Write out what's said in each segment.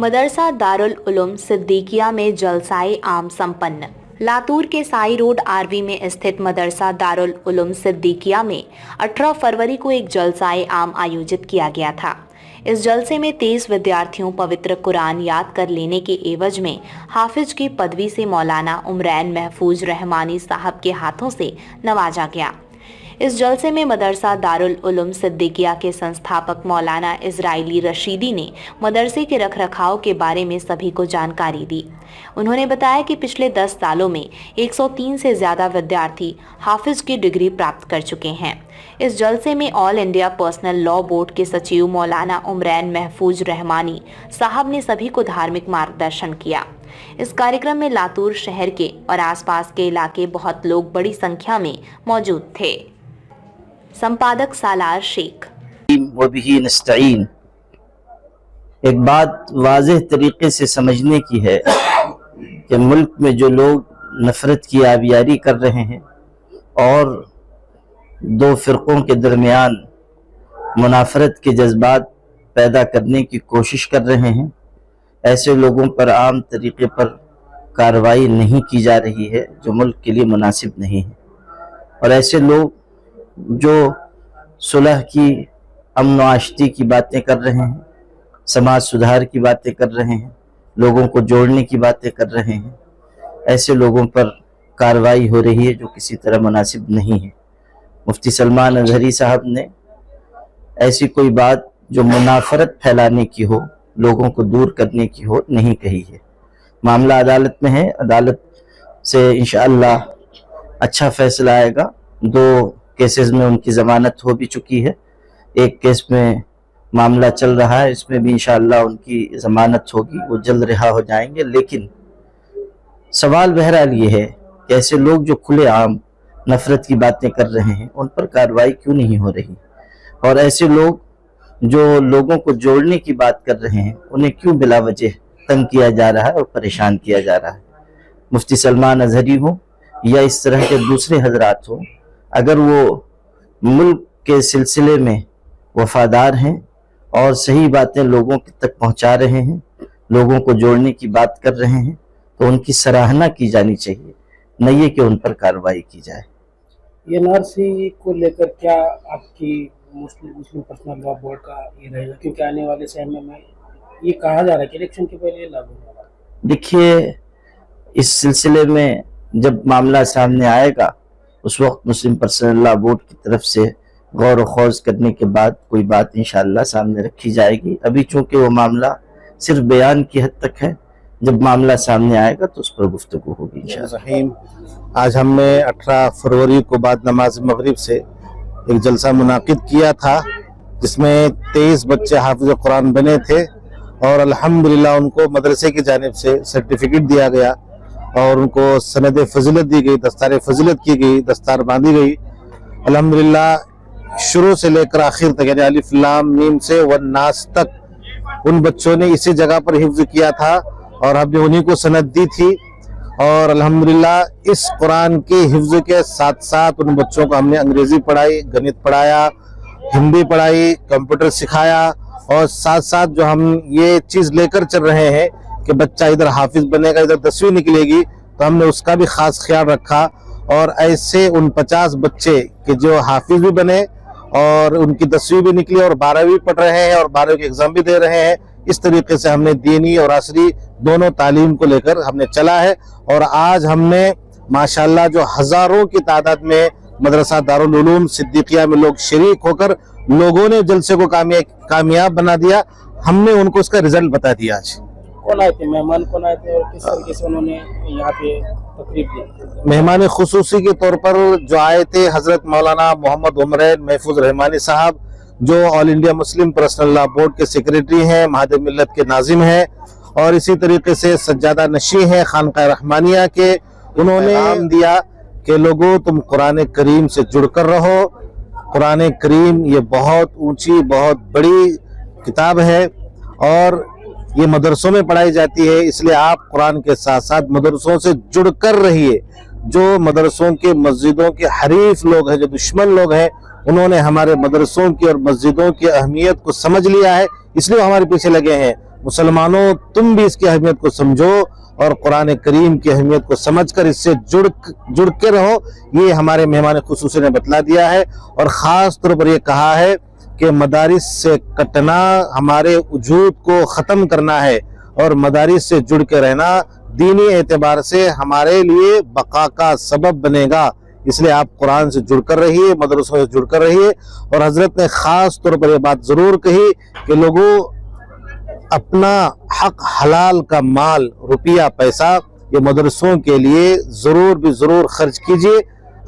मदरसा दारुल उलूम सिद्दीकिया में जलसाए आम संपन्न। लातूर के साई रोड आरवी में स्थित मदरसा दारुल उलूम सिद्दीकिया में 18 फरवरी को एक जलसाए आम आयोजित किया गया था। इस जलसे में 23 विद्यार्थियों पवित्र कुरान याद कर लेने के एवज में हाफिज की पदवी से मौलाना उमरैन महफूज रहमानी साहब के हाथों से नवाजा गया। इस जलसे में मदरसा दारुल उलूम सिद्दीकिया के संस्थापक मौलाना इजराइली रशीदी ने मदरसे के रखरखाव के बारे में सभी को जानकारी दी। उन्होंने बताया कि पिछले 10 सालों में 103 से ज़्यादा विद्यार्थी हाफिज की डिग्री प्राप्त कर चुके हैं। इस जलसे में all India personal law board के सचिव मौलाना उमरैन महफूज रहमानी साहब ने सभी को धार्मिक मार्गदर्शन किया। इस कार्यक्रम में लातूर शहर के और आसपास के इलाके बहुत लोग बड़ी संख्या में मौजूद थे। संपादक सालार शेख। वबिही नस्तईन। एक बात वाज़ेह तरीके से समझने की है कि मुल्क में जो लोग नफ़रत की आबियारी कर रहे हैं और दो फ़िरक़ों के दरमियान मुनाफरत के जज्बात पैदा करने की कोशिश कर रहे हैं, ऐसे लोगों पर आम तरीके पर कार्रवाई नहीं की जा रही है जो मुल्क के लिए मुनासिब नहीं है। और ऐसे लोग जो सुलह की, अमन आशती की बातें कर रहे हैं, समाज सुधार की बातें कर रहे हैं, लोगों को जोड़ने की बातें कर रहे हैं, ऐसे लोगों पर कार्रवाई हो रही है जो किसी तरह मुनासिब नहीं है। मुफ्ती सलमान अजहरी साहब ने ऐसी कोई बात जो मुनाफरत फैलाने की हो, लोगों को दूर करने की हो, नहीं कही है। मामला अदालत में है, अदालत से इंशाअल्लाह अच्छा फैसला आएगा। 2 केसेस में उनकी ज़मानत हो भी चुकी है, एक केस में मामला चल रहा है, इसमें भी इंशाअल्लाह उनकी ज़मानत होगी, वो जल्द रिहा हो जाएंगे। लेकिन सवाल बहरहाल ये है कि ऐसे लोग जो खुले आम नफ़रत की बातें कर रहे हैं उन पर कार्रवाई क्यों नहीं हो रही, और ऐसे लोग जो लोगों को जोड़ने की बात कर रहे हैं उन्हें क्यों बिला वजह तंग किया जा रहा है और परेशान किया जा रहा है। मुफ्ती सलमान अजहरी हो या इस तरह के दूसरे हजरात हो, अगर वो मुल्क के सिलसिले में वफादार हैं और सही बातें लोगों तक पहुंचा रहे हैं, लोगों को जोड़ने की बात कर रहे हैं, तो उनकी सराहना की जानी चाहिए, न ये कि उन पर कार्रवाई की जाए। एनआरसी को लेकर क्या आपकी मुस्लिम पर्सनल लॉ बोर्ड का ये रहेगा, क्योंकि आने वाले समय में ये कहा जा रहा है कि इलेक्शन के पहले लागू होगा? देखिए, इस सिलसिले में जब मामला सामने आएगा उस वक्त मुस्लिम पर्सनल लॉ बोर्ड की तरफ से गौर व खौज करने के बाद कोई बात इंशाअल्लाह सामने रखी जाएगी। अभी चूंकि वो मामला सिर्फ बयान की हद तक है, जब मामला सामने आएगा तो उस पर गुफ्तगू होगी इंशाअल्लाह। आज हमने 18 फरवरी को बाद नमाज मगरिब से एक जलसा मुनाकिद किया था, जिसमें 23 बच्चे हाफिज कुरान बने थे और अल्हम्दुलिल्लाह उनको मदरसे की जानिब से सर्टिफिकेट दिया गया और उनको सनद फजीलत दी गई, दस्तार फजीलत की गई, दस्तार बांधी गई। अल्हम्दुलिल्लाह शुरू से लेकर आखिर तक, यानी अलिफ लाम मीम से वन्नास तक उन बच्चों ने इसी जगह पर हिफ्ज किया था और हमने उन्हीं को सनद दी थी। और अल्हम्दुलिल्लाह इस कुरान के हिफ्ज के साथ साथ उन बच्चों को हमने अंग्रेजी पढ़ाई, गणित पढ़ाया, हिंदी पढ़ाई, कंप्यूटर सिखाया और साथ साथ जो हम ये चीज़ लेकर चल रहे हैं कि बच्चा इधर हाफिज बनेगा, इधर 10वीं निकलेगी, तो हमने उसका भी खास ख्याल रखा। और ऐसे उन 50 बच्चे कि जो हाफिज भी बने और उनकी 10वीं भी निकली और 12वीं पढ़ रहे हैं और 12वीं के एग्जाम भी दे रहे हैं, इस तरीके से हमने दीनी और असरी दोनों तालीम को लेकर हमने चला है। और आज हमने माशाल्लाह जो हजारों की तादाद में मदरसा दारुल उलूम सिद्दीकिया में लोग शरीक होकर लोगों ने जलसे को कामयाब बना दिया। हमने उनको उसका रिजल्ट बता दिया। आज कौन आए थे, मेहमान कौन आए थे और किस तरीके से उन्होंने यहाँ पे तकरीब दी? मेहमान खुसूसी के तौर पर जो आए थे हजरत मौलाना मोहम्मद उमरैन महफूज रहमानी साहब, जो all India Muslim personal law board के सेक्रेटरी हैं, महाद मिल्लत के नाजिम हैं, और इसी तरीके से सज्जादा नशी हैं खानका रहमानिया के। उन्होंने नाम दिया कि लोगों तुम कुरान करीम से जुड़कर रहो। कुरान करीम ये बहुत ऊंची, बहुत बड़ी किताब है और ये मदरसों में पढ़ाई जाती है, इसलिए आप कुरान के साथ साथ मदरसों से जुड़कर रहिए। जो मदरसों के मस्जिदों के हरीफ लोग हैं, जो दुश्मन लोग हैं, उन्होंने हमारे मदरसों की और मस्जिदों की अहमियत को समझ लिया है, इसलिए हमारे पीछे लगे हैं। मुसलमानों तुम भी इसकी अहमियत को समझो और कुरान करीम की अहमियत को समझकर इससे जुड़ के रहो। ये हमारे मेहमान खुसूसी ने बतला दिया है और ख़ास तौर पर ये कहा है कि मदारिस से कटना हमारे वजूद को ख़त्म करना है और मदारिस से जुड़ के रहना दीनी एतबार से हमारे लिए बका का सबब बनेगा। इसलिए आप कुरान से जुड़कर रहिए, मदरसों से जुड़कर रहिए। और हजरत ने ख़ास तौर पर यह बात ज़रूर कही कि लोगों अपना हक हलाल का माल रुपया पैसा ये मदरसों के लिए ज़रूर खर्च कीजिए।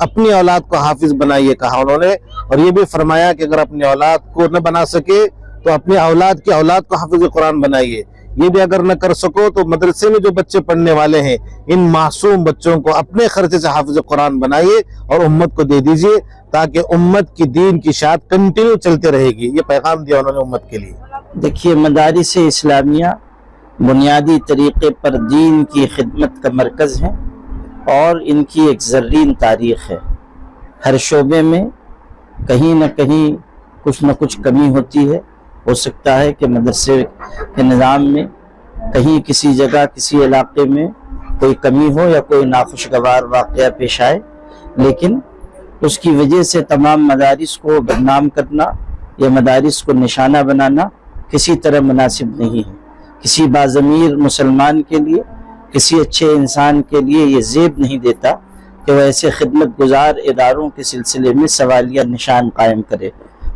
अपनी औलाद को हाफिज बनाइए कहा उन्होंने, और ये भी फरमाया कि अगर अपनी औलाद को न बना सके तो अपनी औलाद की औलाद को हाफिज कुरान बनाइए। ये भी अगर न कर सको तो मदरसे में जो बच्चे पढ़ने वाले हैं इन मासूम बच्चों को अपने खर्चे से हाफिज कुरान बनाइए और उम्मत को दे दीजिए, ताकि उम्मत की दीन की शाद कंटिन्यू चलते रहेगी। ये पैगाम दिया उन्होंने उम्मत के लिए। देखिए, मदारिस इस्लामिया बुनियादी तरीके पर दीन की खिदमत का मरकज़ है और इनकी एक ज़र्रीन तारीख़ है। हर शोबे में कहीं न कहीं कुछ न कुछ कमी होती है। हो सकता है कि मदरसे के निज़ाम में कहीं किसी जगह किसी इलाके में कोई कमी हो या कोई नाखुशगवार वाक़या पेश आए, लेकिन उसकी वजह से तमाम मदारिस को बदनाम करना या मदारिस को निशाना बनाना किसी तरह मुनासिब नहीं है। किसी बाज़मीर मुसलमान के लिए, किसी अच्छे इंसान के लिए ये ज़ेब नहीं देता कि वह ऐसे खिदमत गुजार इदारों के सिलसिले में सवालिया निशान कायम करे।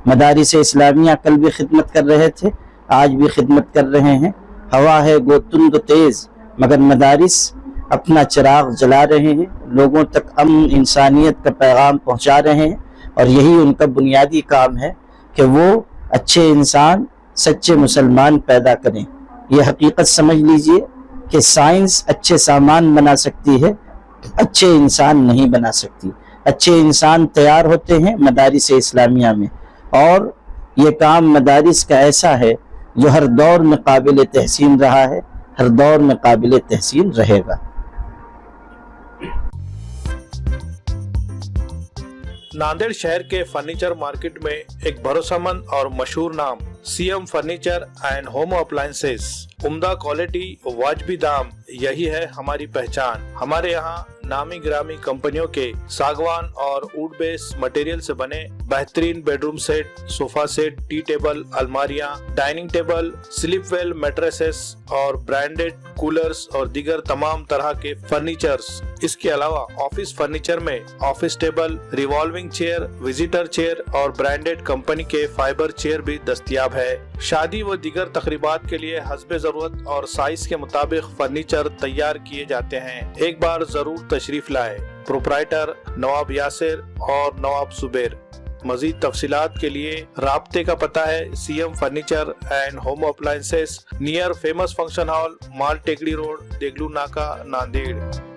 मदारिस इस्लामिया कल भी खिदमत कर रहे थे, आज भी खिदमत कर रहे हैं। हवा है गो तुंद तेज़, मगर मदारिस अपना चिराग जला रहे हैं, लोगों तक अमन इंसानियत का पैगाम पहुंचा रहे हैं, और यही उनका बुनियादी काम है कि वो अच्छे इंसान, सच्चे मुसलमान पैदा करें। ये हकीकत समझ लीजिए कि साइंस अच्छे सामान बना सकती है, अच्छे इंसान नहीं बना सकती। अच्छे इंसान तैयार होते हैं मदारिस इस्लामिया में, और ये काम मदारिस का ऐसा है जो हर दौर में काबिल तहसीन रहा है, हर दौर में काबिल तहसीन रहेगा। नांदेड़ शहर के फर्नीचर मार्केट में एक भरोसेमंद और मशहूर नाम CM furniture and home appliances. उम्दा क्वालिटी, वाजबी दाम, यही है हमारी पहचान। हमारे यहाँ नामी ग्रामी कंपनियों के सागवान और वुड बेस मटेरियल से बने बेहतरीन bedroom set, sofa set, tea table, अलमारियां, dining table, sleep well mattresses और ब्रांडेड कूलर्स और दीगर तमाम तरह के फर्नीचर्स। इसके अलावा ऑफिस फर्नीचर में office table, revolving chair, visitor chair और ब्रांडेड कंपनी के फाइबर चेयर भी दस्तयाब है। शादी व दीगर तकरीबात के लिए हस्बे जरूरत और साइज के मुताबिक फर्नीचर तैयार किए जाते हैं। एक बार जरूर तशरीफ लाए। प्रोप्राइटर नवाब यासिर और नवाब जुबैर। मजीद तफसीलात के लिए राब्ते का पता है CM furniture and home appliances, near famous function hall, Mal Tekdi road, Deglur नाका, नांदेड़।